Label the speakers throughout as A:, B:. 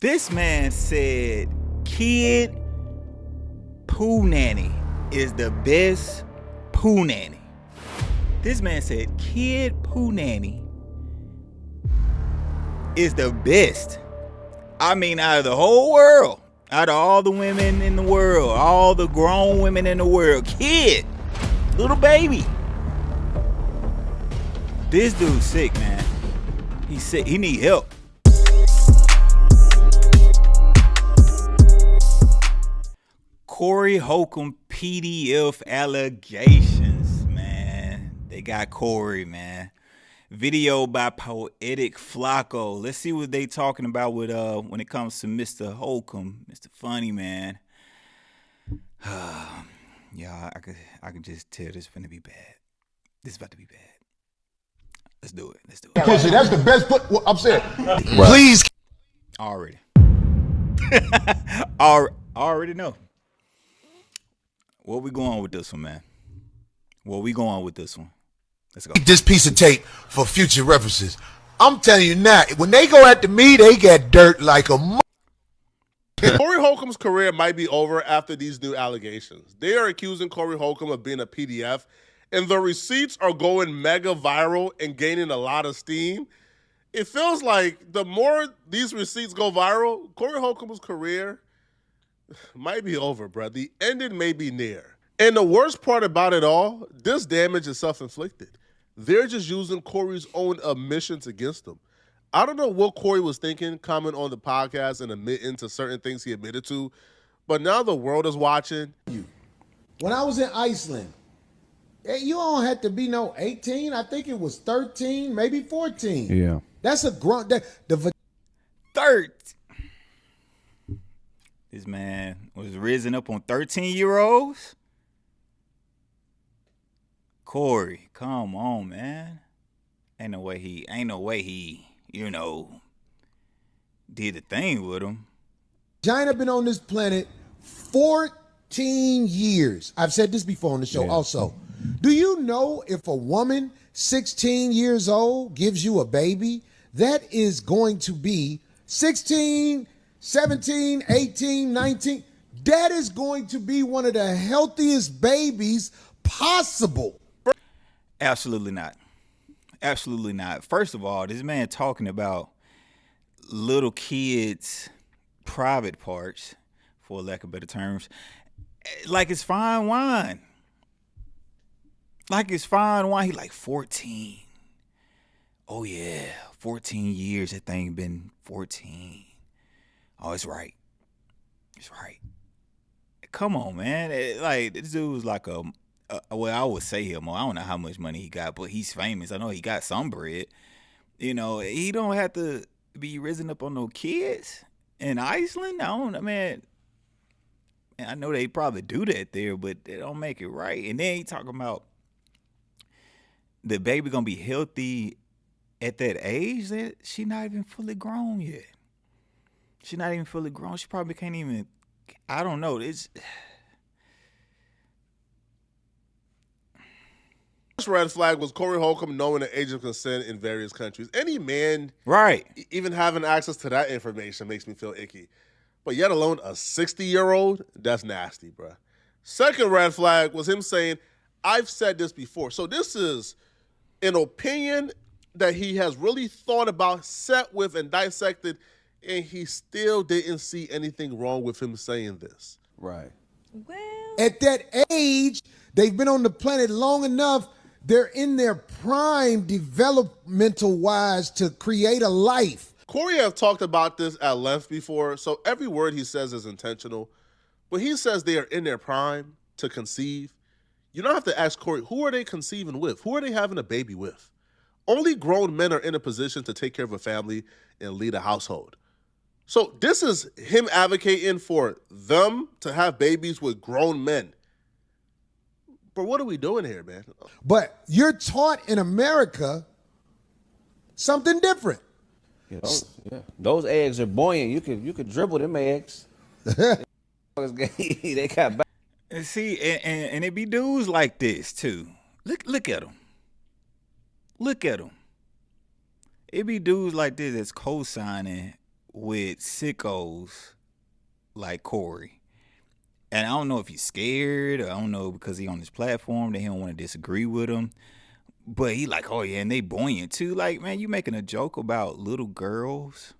A: This man said kid poo nanny is the best poo nanny. This man said kid poo nanny is the best. I mean, out of the whole world, out of all the women in the world, all the grown women in the world, kid, little baby. This dude's sick, man. He's sick. He need help. Corey Holcomb PDF allegations, man. They got Corey, man. Video by Poetic Flacco. Let's see what they talking about with when it comes to Mr. Holcomb, Mr. Funny Man. Yeah, I could just tell this is gonna be bad. This is about to be bad. Let's do it.
B: Pussy, that's the best I'm saying. Please.
A: Already know. Where we going with this one, man? Where we going with this one? Let's go.
B: This piece of tape for future references. I'm telling you now, when they go after me, they get dirt like a
C: Corey Holcomb's career might be over after these new allegations. They are accusing Corey Holcomb of being a PDF, and the receipts are going mega viral and gaining a lot of steam. It feels like the more these receipts go viral, Corey Holcomb's career might be over, bro. The ending may be near. And the worst part about it all, this damage is self-inflicted. They're just using Corey's own admissions against him. I don't know what Corey was thinking coming on the podcast and admitting to certain things he admitted to, but now the world is watching.
D: When I was in Iceland, you don't have to be no 18. I think it was 13, maybe 14.
E: Yeah.
D: That's a grunt.
A: Third. This man was risen up on 13-year-olds. Corey, come on, man. Ain't no way he, did a thing with him.
D: China been on this planet 14 years. I've said this before on the show also. Do you know if a woman 16 years old gives you a baby, that is going to be 16, 17, 18, 19. That is going to be one of the healthiest babies possible.
A: Absolutely not. Absolutely not. First of all, this man talking about little kids' private parts, for lack of better terms, like it's fine wine. Like it's fine wine. He like 14. Oh yeah, 14 years. That thing been 14. Oh, it's right. It's right. Come on, man. Like this dude was like well, I would say him. I don't know how much money he got, but he's famous. I know he got some bread. You know, he don't have to be risen up on no kids in Iceland. I don't know, man. I know they probably do that there, but they don't make it right. And then he talking about the baby gonna be healthy at that age that she not even fully grown yet. She not even fully grown. She probably can't even. I don't know. It's.
C: First red flag was Corey Holcomb knowing the age of consent in various countries. Any man,
A: right,
C: even having access to that information makes me feel icky. But yet alone a 60-year-old, that's nasty, bro. Second red flag was him saying, I've said this before. So this is an opinion that he has really thought about, sat with, and dissected, and he still didn't see anything wrong with him saying this.
E: Right.
D: Well, at that age, they've been on the planet long enough. They're in their prime developmental-wise to create a life.
C: Corey have talked about this at length before, so every word he says is intentional. But he says they are in their prime to conceive. You don't have to ask Corey, who are they conceiving with? Who are they having a baby with? Only grown men are in a position to take care of a family and lead a household. So this is him advocating for them to have babies with grown men. But what are we doing here, man?
D: But you're taught in America something different.
E: Those eggs are buoyant. You could dribble them eggs. They got back.
A: And see, and it be dudes like this too. Look at them. Look at them. It be dudes like this that's co-signing with sickos like Corey. And I don't know if he's scared, or I don't know because he on this platform that he don't want to disagree with him. But he like, oh yeah, and they buoyant too. Like, man, you making a joke about little girls.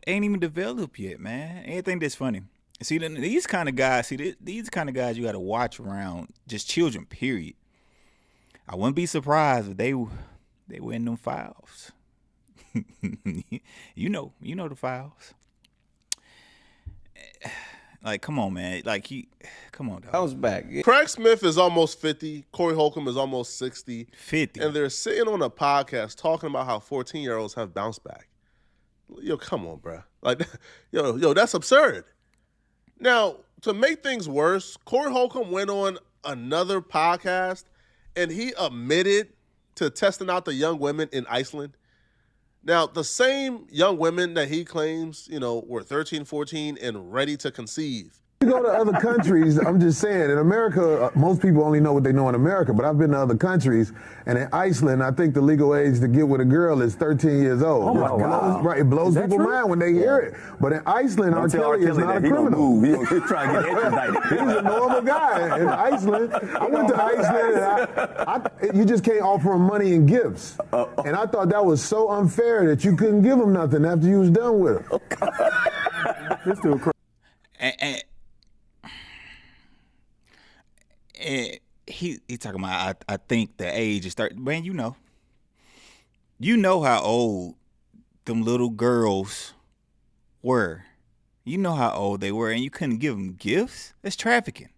A: They ain't even developed yet, man. Anything that's funny. See, these kind of guys, these kind of guys you got to watch around just children, period. I wouldn't be surprised if they were in them files. you know the files. Like, come on, man. Like, come on, dog.
E: Bounce back. Yeah.
C: Craig Smith is almost 50. Corey Holcomb is almost 60.
A: 50.
C: And they're sitting on a podcast talking about how 14-year-olds have bounced back. Yo, come on, bro. Like, yo, that's absurd. Now, to make things worse, Corey Holcomb went on another podcast and he admitted to testing out the young women in Iceland. Now, the same young women that he claims, were 13, 14 and ready to conceive.
F: You go to other countries, I'm just saying, in America, most people only know what they know in America, but I've been to other countries, and in Iceland, I think the legal age to get with a girl is 13 years old.
G: Oh, wow.
F: It blows people's mind when they hear it. But in Iceland, R. Kelly is not a criminal.
G: He's trying to get extradited.
F: He's a normal guy in Iceland. I went to Iceland, and you just can't offer him money and gifts. And I thought that was so unfair that you couldn't give him nothing after you was done with him.
G: This dude crazy.
A: And he talking about I think the age is 30. Man, you know how old them little girls were. You know how old they were, and you couldn't give them gifts. That's trafficking.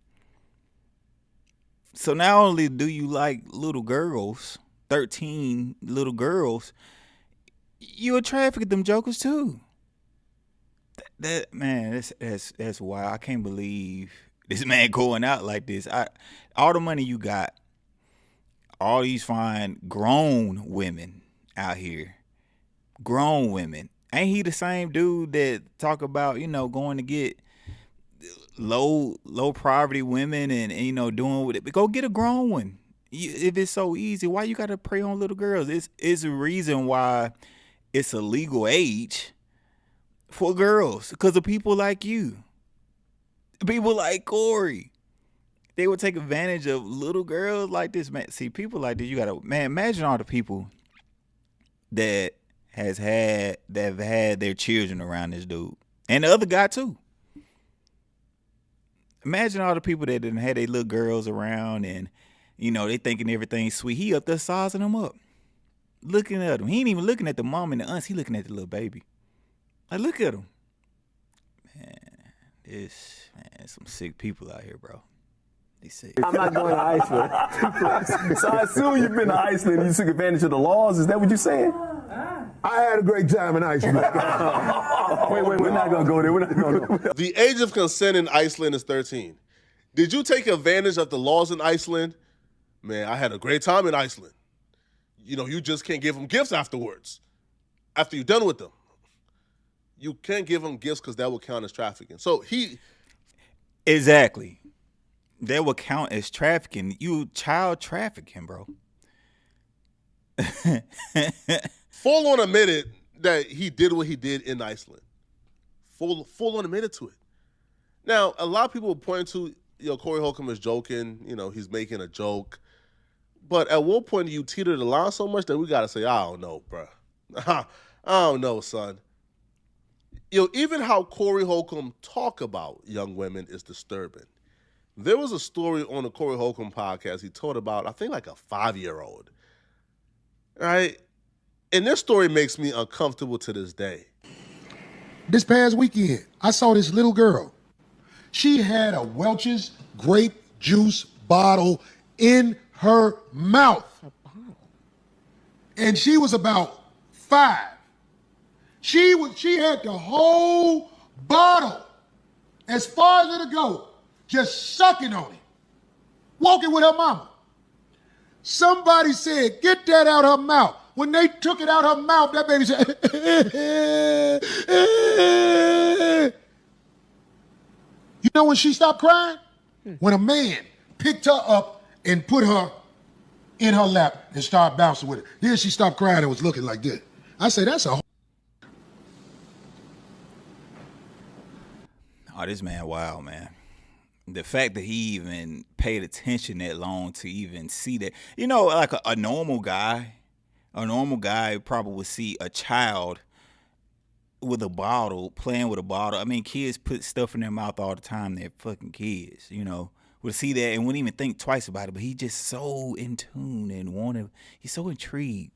A: So not only do you like little girls, 13 little girls, you'll traffic them jokers too. That man, that's wild. I can't believe this man going out like this. All the money you got, all these fine grown women out here, grown women. Ain't he the same dude that talk about, going to get low poverty women and doing with it? Go get a grown one. If it's so easy, why you got to prey on little girls? It's a reason why it's a legal age for girls, because of people like you. People like Corey. They would take advantage of little girls like this, man. See, people like this, imagine all the people that have had their children around this dude. And the other guy too. Imagine all the people that didn't have their little girls around and, they thinking everything's sweet. He up there sizing them up. Looking at them. He ain't even looking at the mom and the aunts. He looking at the little baby. Like, look at him. There's some sick people out here, bro. They sick.
G: I'm not going to Iceland. So I assume you've been to Iceland and you took advantage of the laws. Is that what you're saying?
F: I had a great time in Iceland.
G: Wait, we're not going to go there. We're not going to go.
C: The age of consent in Iceland is 13. Did you take advantage of the laws in Iceland? Man, I had a great time in Iceland. You just can't give them gifts afterwards. After you're done with them. You can't give them gifts because that will count as trafficking. So
A: Exactly. That will count as trafficking. You child trafficking, bro.
C: Full on admitted that he did what he did in Iceland. Full on admitted to it. Now, a lot of people will point to, Corey Holcomb is joking. He's making a joke. But at one point, you teeter the line so much that we got to say, I don't know, bro. I don't know, son. Even how Corey Holcomb talk about young women is disturbing. There was a story on the Corey Holcomb podcast he told about, I think, like a 5-year-old. Right? And this story makes me uncomfortable to this day.
D: This past weekend, I saw this little girl. She had a Welch's grape juice bottle in her mouth. And she was about 5. She had the whole bottle, as far as it'll go, just sucking on it, walking with her mama. Somebody said, get that out her mouth. When they took it out her mouth, that baby said, You know when she stopped crying? When a man picked her up and put her in her lap and started bouncing with her. Then she stopped crying and was looking like this. I said, that's a
A: Oh, this man, wild, man. The fact that he even paid attention that long to even see that, like a normal guy probably would see a child with a bottle, playing with a bottle. I mean, kids put stuff in their mouth all the time. They're fucking kids, would see that and wouldn't even think twice about it. But he just so in tune and he's so intrigued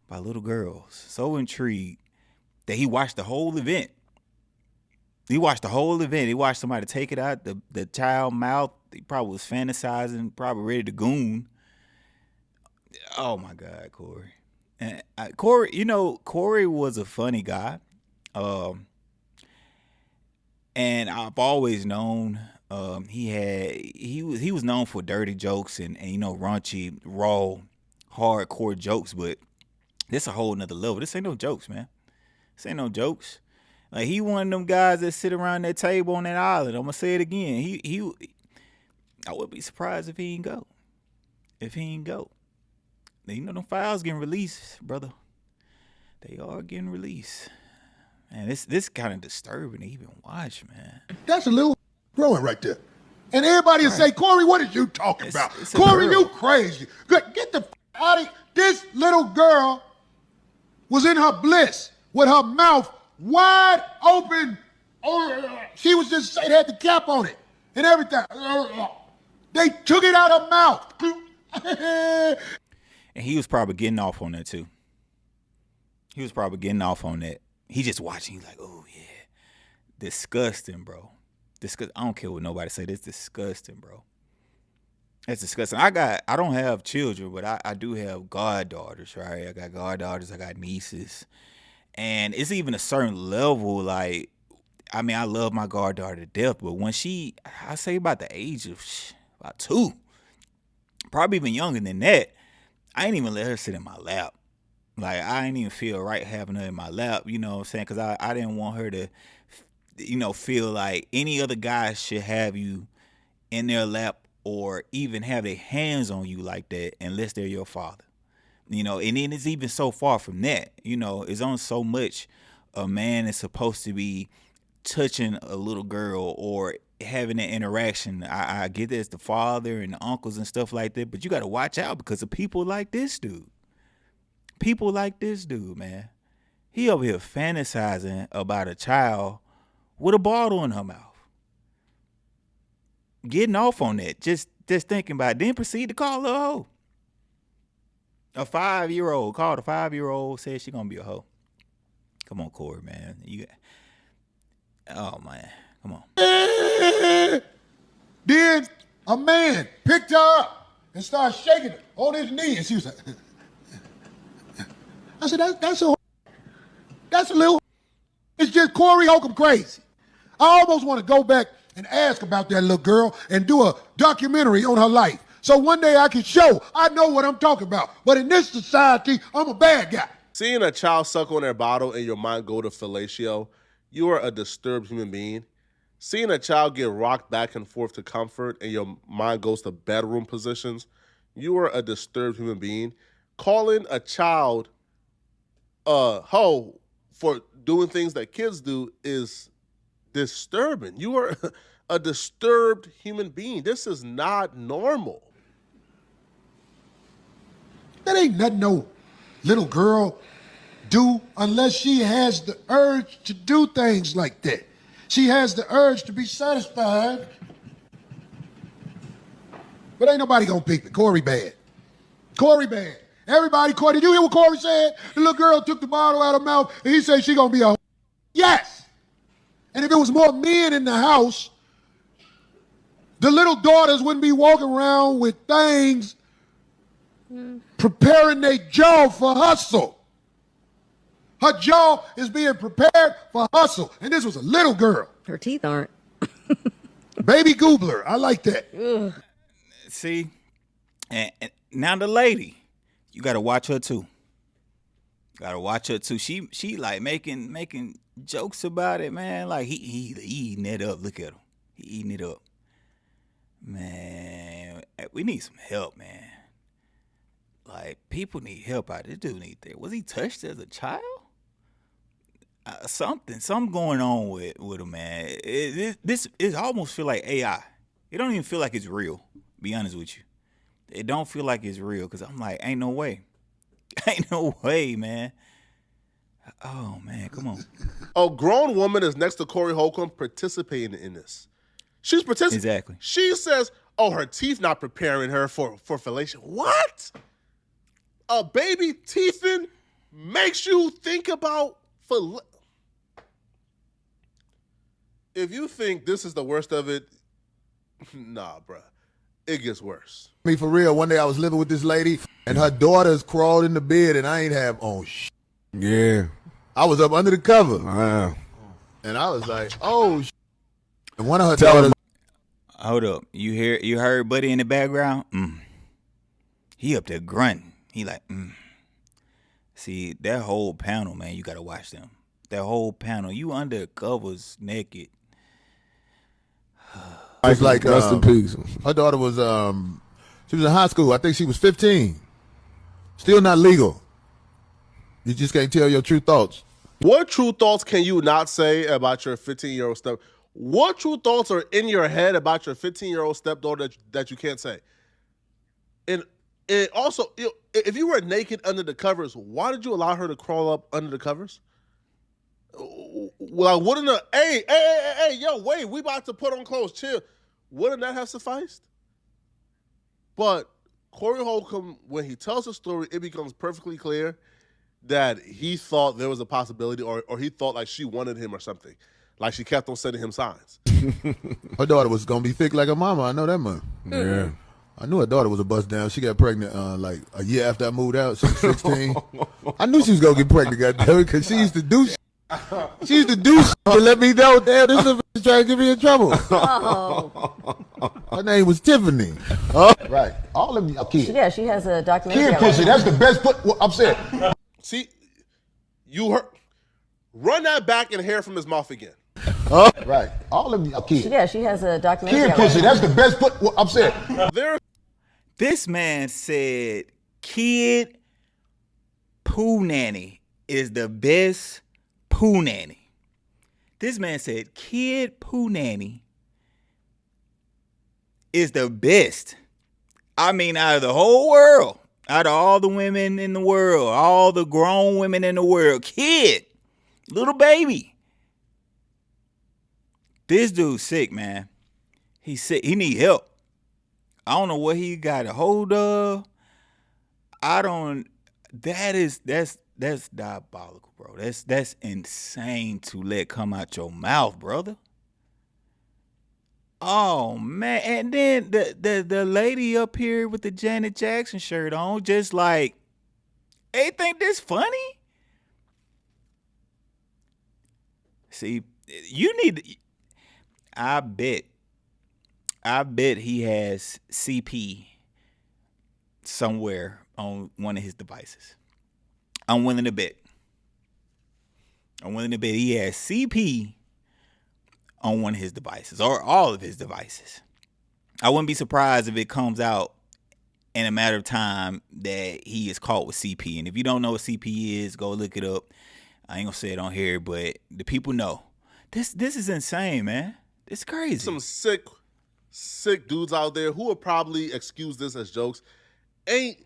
A: by little girls, so intrigued that he watched the whole event. He watched somebody take it out the child mouth. He probably was fantasizing, probably ready to goon. Oh my God, Corey. And Corey was a funny guy. And I've always known he was known for dirty jokes and raunchy, raw, hardcore jokes, but this a whole nother level. This ain't no jokes, man. This ain't no jokes. Like, he one of them guys that sit around that table on that island. I'm gonna say it again. I would be surprised if he ain't go. Them files getting released, brother. They are getting released. Man, this kind of disturbing to even watch, man.
D: That's a little growing right there. And everybody will say, Corey, what are you talking about?
A: It's a
D: Corey,
A: girl.
D: you crazy. Get the out of here. This little girl was in her bliss with her mouth wide open. She was just, it had the cap on it and everything. They took it out her mouth.
A: And he was probably getting off on that too. He just watching. He's like, oh yeah, disgusting, bro. I don't care what nobody say. That's disgusting, bro. That's disgusting. I don't have children, but I do have goddaughters, right? I got goddaughters. I got nieces, and it's even a certain level. Like, I mean, I love my goddaughter to death, but when I say about the age of about 2, probably even younger than that, I ain't even let her sit in my lap. Like, I ain't even feel right having her in my lap, you know what I'm saying? Because I didn't want her to, feel like any other guy should have you in their lap or even have their hands on you like that unless they're your father. And then it's even so far from that. It's on so much a man is supposed to be touching a little girl or having that interaction. I get that it's the father and the uncles and stuff like that, but you got to watch out because of people like this dude. People like this dude, man. He over here fantasizing about a child with a bottle in her mouth. Getting off on that. Just thinking about it. Then proceed to call her a hoe. A 5-year-old. Called a 5-year-old. Said she gonna be a hoe. Come on, Corey, man. Oh, man. Come on.
D: Then a man picked her up and started shaking her on his knee. And she was like, I said, that's a little. It's just Corey Holcomb crazy. I almost want to go back and ask about that little girl and do a documentary on her life. So one day I can show I know what I'm talking about. But in this society, I'm a bad guy.
C: Seeing a child suck on their bottle and your mind go to fellatio, you are a disturbed human being. Seeing a child get rocked back and forth to comfort and your mind goes to bedroom positions, you are a disturbed human being. Calling a child a hoe for doing things that kids do is disturbing. You are a disturbed human being. This is not normal.
D: That ain't nothing no little girl do unless she has the urge to do things like that. She has the urge to be satisfied. But ain't nobody gonna peep it. Corey bad. Corey bad. Everybody, Corey, did you hear what Corey said? The little girl took the bottle out of her mouth and he said she gonna be a yes. And if it was more men in the house, the little daughters wouldn't be walking around with things preparing their jaw for hustle. Her jaw is being prepared for hustle. And this was a little girl.
H: Her teeth aren't.
D: Baby Goobler. I like that.
H: Ugh.
A: See? And now the lady, you got to watch her too. She like making jokes about it, man. Like he eating it up. Look at him. He eating it up. Man, we need some help, man. Like, people need help out. This dude need that. Was he touched as a child? something going on with him, man. It almost feel like AI. It don't even feel like it's real. Be honest with you, it don't feel like it's real because I'm like, ain't no way, ain't no way, man. Oh man, come on.
C: A grown woman is next to Corey Holcomb participating in this. She's participating.
A: Exactly.
C: She says, "Oh, her teeth not preparing her for fellation." What? A baby teething makes you think about If you think this is the worst of it, nah, bruh. It gets worse.
B: Me for real. One day I was living with this lady, and her daughters crawled in the bed, and I ain't have on shit.
F: Yeah.
B: I was up under the cover,
F: Wow.
B: and I was like, oh shit. And one of her daughters.
A: Hold up. You heard Buddy in the background? He up there grunting. He like, See, that whole panel, man, you gotta watch them. That whole panel. You under covers naked.
B: It's like
F: rest in peace.
B: her daughter was she was in high school. I think she was 15. Still not legal. You just can't tell your true thoughts.
C: What true thoughts can you not say about your 15-year-old step? What true thoughts are in your head about your 15-year-old stepdaughter that you can't say? And also, if you were naked under the covers, why did you allow her to crawl up under the covers? Well, wouldn't hey, yo, wait, we about to put on clothes, chill. Wouldn't that have sufficed? But Corey Holcomb, when he tells the story, it becomes perfectly clear that he thought there was a possibility or he thought like she wanted him or something. Like she kept on sending him signs.
B: Her daughter was going to be thick like her mama. I know that much.
F: Yeah.
B: I knew her daughter was a bust down. She got pregnant like a year after I moved out. She was 16. I knew she was going to get pregnant, goddamn it, because she used to do shit. She used to do shit to let me know, damn, this is a trying to get me in trouble.
H: Oh.
B: Her name was Tiffany. Right. All of you are kids.
H: Yeah, she has a documentary.
B: Kid
H: out
B: pussy,
H: right
B: that's the best I'm saying.
C: See, you heard. Run that back and hair from his mouth again.
B: Right. All of you are kids.
H: Yeah, she has a documentary.
B: Kid
H: out
B: pussy,
H: right
B: that's the best I'm saying.
A: This man said kid poo nanny is the best poo nanny. This man said kid poo nanny is the best. I mean, out of the whole world, out of all the women in the world, all the grown women in the world, kid, little baby. This dude's sick, man. He's sick. He need help. I don't know what he got a hold of. That's diabolical, bro. That's insane to let come out your mouth, brother. Oh man. And then the lady up here with the Janet Jackson shirt on, just like, hey, think this funny? See, you need to, I bet he has CP somewhere on one of his devices. I'm willing to bet he has CP on one of his devices or all of his devices. I wouldn't be surprised if it comes out in a matter of time that he is caught with CP. And if you don't know what CP is, go look it up. I ain't gonna say it on here, but the people know. This is insane, man. It's crazy.
C: Some sick dudes out there who will probably excuse this as jokes. Ain't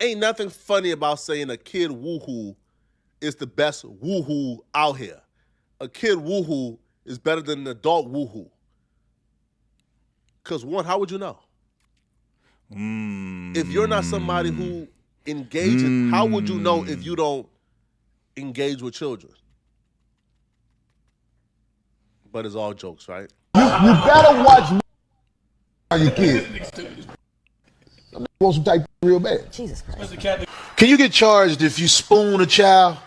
C: nothing funny about saying a kid woohoo is the best woohoo out here. A kid woohoo is better than an adult woohoo. Because one, how would you know? If you're not somebody who engages, how would you know if you don't engage with children? But it's all jokes, right?
B: You better watch on your kids. I want some type of real bad.
H: Jesus Christ.
B: Can you get charged if you spoon a child?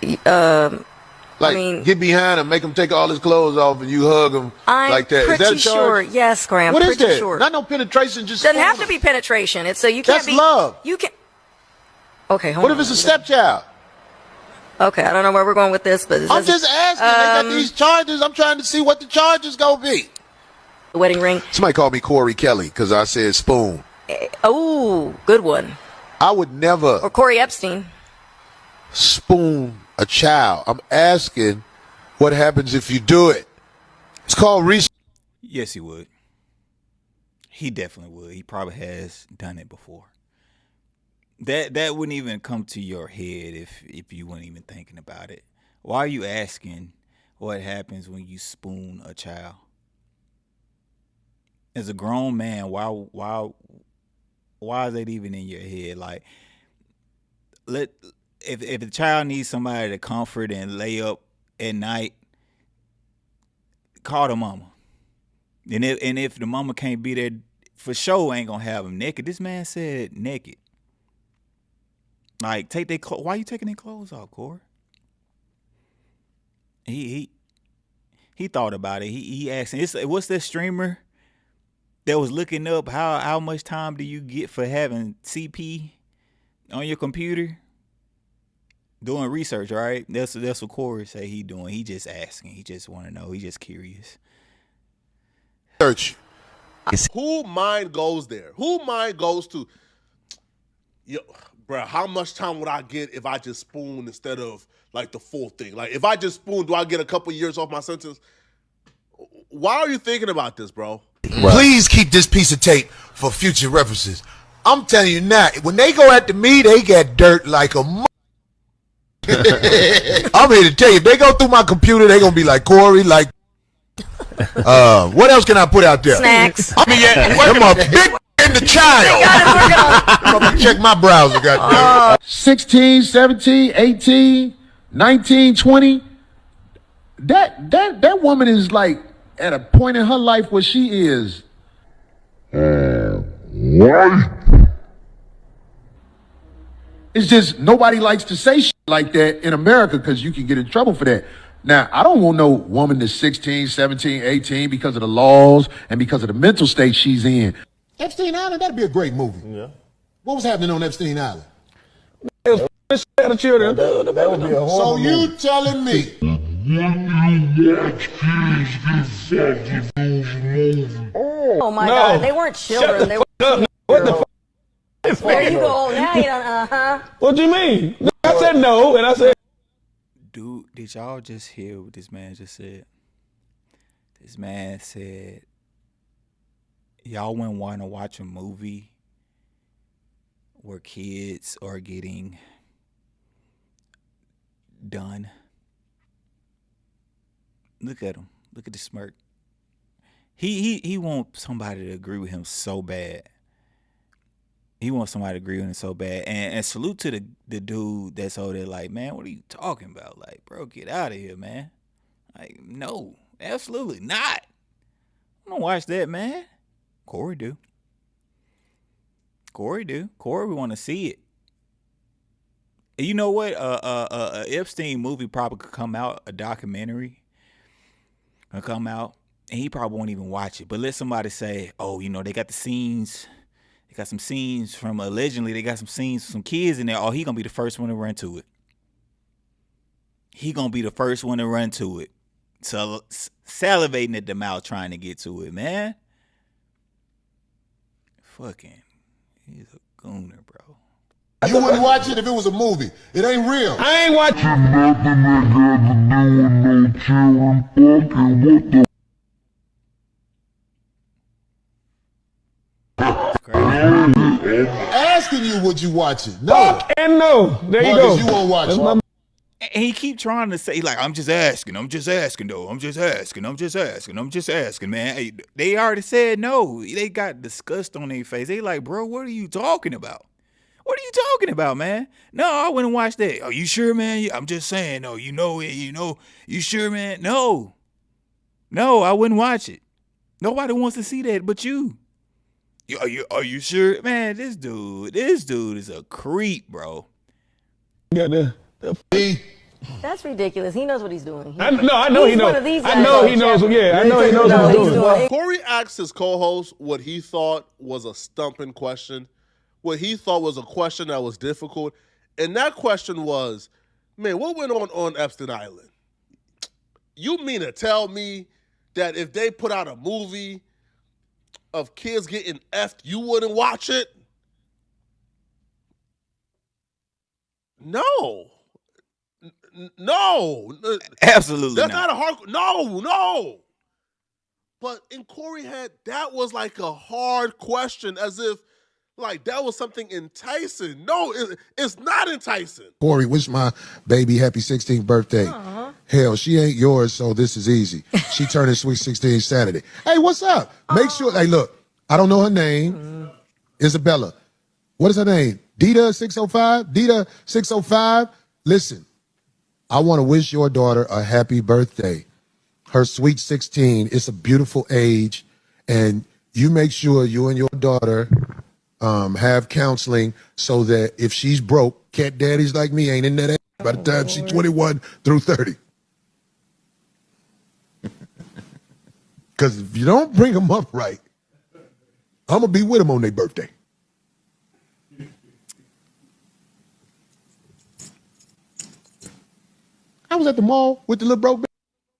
B: Like,
H: I mean,
B: get behind him, make him take all his clothes off, and you hug him like that. Is that a
H: pretty sure.
B: charge?
H: Yes, Graham.
B: What is
H: pretty
B: that?
H: Sure.
B: Not no penetration. Just
H: Doesn't have to be penetration. It's so you can't
B: That's
H: be.
B: love.
H: You can. Okay, hold
B: What
H: on.
B: if it's a stepchild?
H: Okay, I don't know where we're going with this, but
B: I'm just asking. They got these charges. I'm trying to see what the charges gonna be.
H: The wedding ring.
B: Somebody called me Corey Kelly because I said spoon.
H: Oh, good one.
B: I would never.
H: Or Corey Epstein.
B: spoon a child. I'm asking what happens if you do it. It's called research.
A: Yes, he would. He definitely would. He probably has done it before. That wouldn't even come to your head if you weren't even thinking about it. Why are you asking what happens when you spoon a child? As a grown man, why is that even in your head? Like, if the child needs somebody to comfort and lay up at night, call the mama. And if the mama can't be there, for sure ain't gonna have him naked. This man said naked. Like, take their clothes. Why are you taking their clothes off, Corey? He thought about it. He asked, what's that streamer that was looking up how much time do you get for having CP on your computer? Doing research, right? That's what Corey say he doing. He just asking. He just want to know. He just curious.
B: Search.
C: Who mind goes there? Who mind goes to, yo, bro, how much time would I get if I just spoon instead of like the full thing? Like, if I just spoon, do I get a couple years off my sentence? Why are you thinking about this, bro?
B: Right. Please keep this piece of tape for future references. I'm telling you now, when they go after me, they get dirt like a I'm here to tell you, if they go through my computer, they gonna be like, Corey, like, what else can I put out there?
H: Snacks.
B: I mean, I'm a big in the child. I'm gonna check my browser, goddamn. 16, 17, 18, 19, 20. That woman is like at a point in her life where she is. What? It's just nobody likes to say shit like that in America because you can get in trouble for that. Now, I don't want no woman that's 16, 17, 18 because of the laws and because of the mental state she's in.
D: Epstein Island, that'd be a great movie. Yeah. What was happening on Epstein Island?
F: That would be a horrible
D: So you telling me?
H: Oh my God, they weren't children. They were.
F: What the fuck?
H: There you go. Now you don't.
F: What do you mean? I said no, and I said.
A: Dude, did y'all just hear what this man just said? This man said, y'all wouldn't want to watch a movie where kids are getting done. Look at him. Look at the smirk. He wants somebody to agree with him so bad. He wants somebody to agree with him so bad. And salute to the dude that's over there like, man, what are you talking about? Like, bro, get out of here, man. Like, no, absolutely not. I don't watch that, man. Corey do. Corey want to see it. And you know what? A Epstein movie probably could come out, a documentary could come out, and he probably won't even watch it. But let somebody say, oh, you know, they got the scenes. They got some scenes from, allegedly, they got some scenes from some kids in there. Oh, he going to be the first one to run to it. He going to be the first one to run to it. So, salivating at the mouth trying to get to it, man. Fucking, he's a gooner, bro.
D: You wouldn't watch it if it was a movie. It ain't real.
F: I ain't watching
I: nothing that got to do with no children fucking. What the
D: Asking you, would you watch it? No.
F: fuck and no. There you go.
D: You won't watch it.
A: And he keep trying to say, like, I'm just asking, though. I'm just asking, man. Hey, they already said no. They got disgust on their face. They like, bro, what are you talking about? What are you talking about, man? No, I wouldn't watch that. Oh, you sure, man? Yeah, I'm just saying, no, you sure, man? No, I wouldn't watch it. Nobody wants to see that but you. Are you sure? Man, this dude is a creep, bro.
F: Yeah,
H: That's ridiculous. He knows what he's doing.
F: I know he knows.
H: One of these guys.
F: I know he knows. Yeah, I know he knows what he's doing.
C: Corey asked his co-host what he thought was a stumping question, what he thought was a question that was difficult, and that question was, man, what went on Epstein Island? You mean to tell me that if they put out a movie of kids getting effed, you wouldn't watch it? No. No.
A: Absolutely
C: That's
A: not.
C: not a hard. No. But in Corey head, that was like a hard question, as if like that was something enticing. No, it's not enticing.
D: Corey, wish my baby happy 16th birthday.
H: Aww.
D: Hell, she ain't yours, so this is easy. She turning sweet 16 Saturday. Hey, what's up? Make sure, hey, look, I don't know her name. Isabella. What is her name? Dita 605? Dita 605? Listen, I want to wish your daughter a happy birthday. Her sweet 16. It's a beautiful age. And you make sure you and your daughter have counseling so that if she's broke, cat daddies like me ain't in that age by the time she's 21 through 30. Because if you don't bring them up right, I'm going to be with them on their birthday. I was at the mall with the little broke bitch.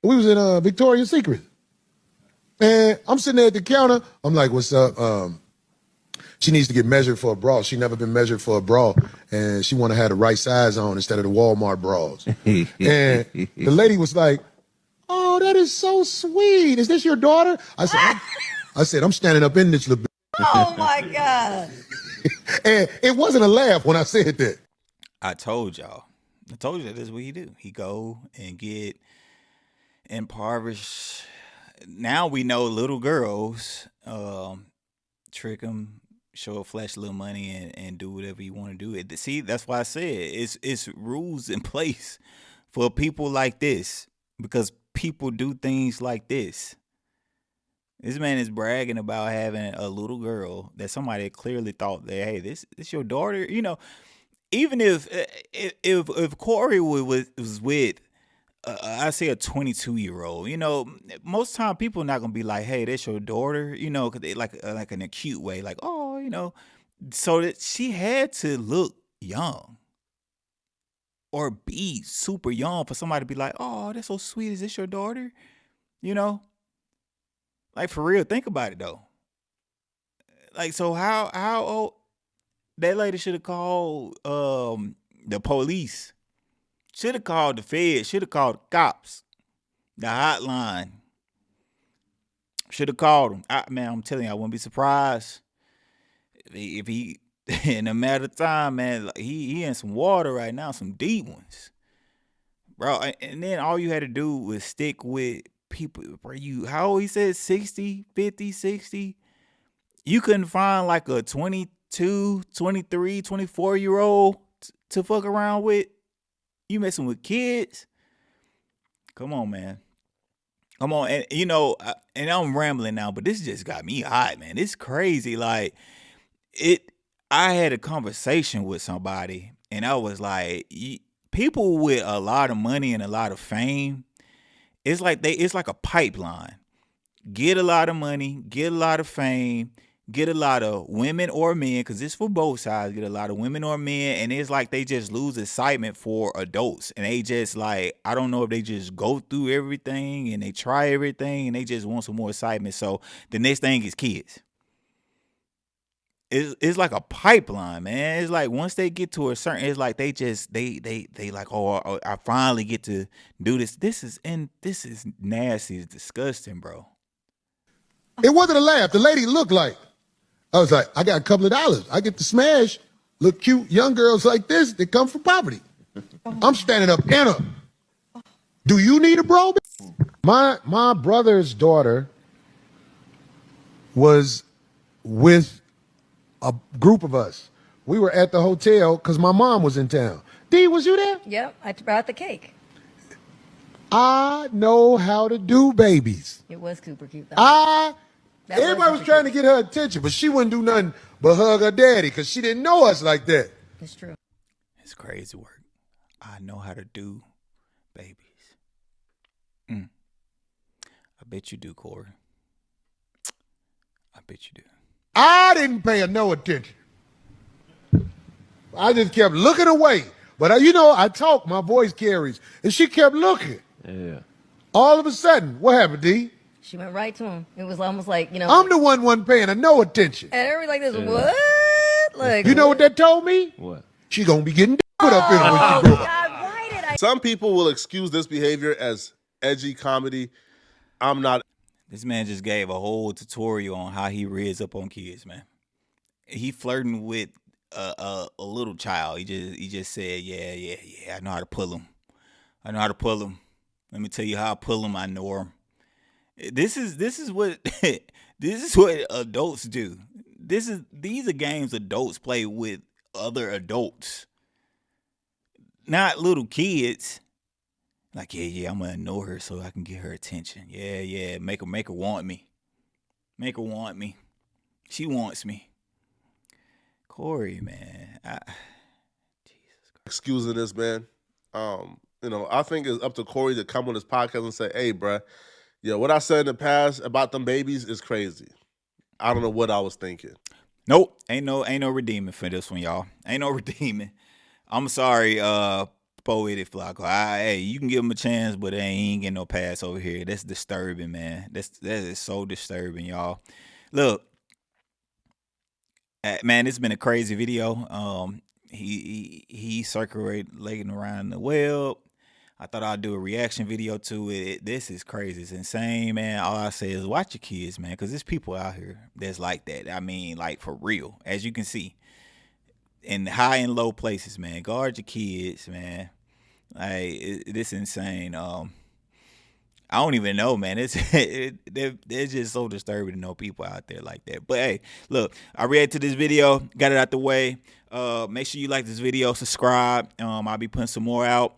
D: We was in Victoria's Secret. And I'm sitting there at the counter. I'm like, what's up? She needs to get measured for a bra. She never been measured for a bra. And she want to have the right size on instead of the Walmart bras. And the lady was like, oh, that is so sweet. Is this your daughter? I said, I'm standing up in this little bitch.
H: Oh, my God.
D: And it wasn't a laugh when I said that.
A: I told y'all. I told you that is what he do. He go and get impoverished. Now we know little girls trick them, show a flash a little money, and do whatever you want to do. See, that's why I said it's rules in place for people like this, because people do things like this. This man is bragging about having a little girl that somebody clearly thought that, hey, this your daughter. You know, even if Corey was with, I say a 22-year-old, you know, most time people are not gonna be like, hey, that's your daughter, you know, cause they like an acute way, like, oh, you know, so that she had to look young or be super young for somebody to be like, oh, that's so sweet. Is this your daughter? You know, like for real, think about it though. Like, so how old that lady should have called the police. Should have called the feds. Should have called the cops. The hotline. Should have called them. Man, I'm telling you, I wouldn't be surprised if he in a matter of time, man, he in some water right now, some deep ones. Bro, and then all you had to do was stick with people. Bro, how old he said, 60, 50, 60? You couldn't find like a 22, 23, 24-year-old to fuck around with. You messing with kids? Come on, man. Come on. And, you know, and I'm rambling now, but this just got me hot, man. It's crazy. Like, I had a conversation with somebody, and I was like, people with a lot of money and a lot of fame, it's like a pipeline. Get a lot of money, get a lot of fame, get a lot of women or men, because it's for both sides, get a lot of women or men, and it's like they just lose excitement for adults. And they just like, I don't know if they just go through everything and they try everything and they just want some more excitement. So the next thing is kids. It's like a pipeline, man. It's like once they get to a certain, it's like they like, oh, I finally get to do this. This is nasty. It's disgusting, bro.
D: It wasn't a laugh. The lady looked like, I was like, I got a couple of dollars. I get to smash look cute young girls like this that come from poverty. I'm standing up in her. Do you need a bro? My brother's daughter was with a group of us. We were at the hotel because my mom was in town. Dee, was you there?
H: Yep, I brought the cake.
D: I know how to do babies.
H: It was super cute, though.
D: Everybody was trying to get her attention, but she wouldn't do nothing but hug her daddy because she didn't know us like that.
H: It's true.
A: It's crazy work. I know how to do babies. I bet you do, Corey. I bet you do.
D: I didn't pay her no attention. I just kept looking away. But, I talk, my voice carries. And she kept looking.
E: Yeah.
D: All of a sudden, what happened, D?
H: She went right to him. It was almost like,
D: I'm the one wasn't paying her no attention.
H: And everybody like this, what? Like,
D: you know what that told me?
E: What?
D: She gonna be getting put up in her when she grow up.
H: God, why did I
C: Some people will excuse this behavior as edgy comedy. I'm not.
A: This man just gave a whole tutorial on how he rears up on kids, man. He flirting with a little child. He just said, yeah. I know how to pull him. Let me tell you how I pull him. I know him. This is what this is what adults do. These are games adults play with other adults, not little kids. Like, yeah, I'm gonna annoy her so I can get her attention. Yeah, make her want me. Make her want me. She wants me. Corey, man, Jesus Christ.
C: Excusing this, man. I think it's up to Corey to come on this podcast and say, "Hey, bruh, what I said in the past about them babies is crazy. I don't know what I was thinking."
A: Nope, ain't no redeeming for this one, y'all. Ain't no redeeming. I'm sorry, Poetic Flacco. Hey, you can give him a chance, but he ain't getting no pass over here. That's disturbing, man. That is so disturbing, y'all. Look, man, it's been a crazy video. He circulating around the web. I thought I'd do a reaction video to it. This is crazy. It's insane, man. All I say is watch your kids, man, because there's people out here that's like that. I mean, like, for real, as you can see. In high and low places, man. Guard your kids, man. Like, this insane. I don't even know, man. They're just so disturbing to know people out there like that. But hey, look, I reacted to this video, got it out the way. Make sure you like this video, subscribe. I'll be putting some more out.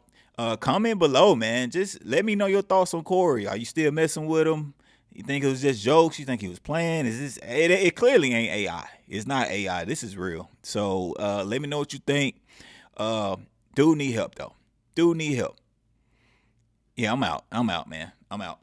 A: Comment below, man. Just let me know your thoughts on Corey. Are you still messing with him? You think it was just jokes? You think he was playing? Is this? It clearly ain't AI. It's not AI. This is real. So let me know what you think. Dude need help though. Dude need help. Yeah, I'm out, man. I'm out.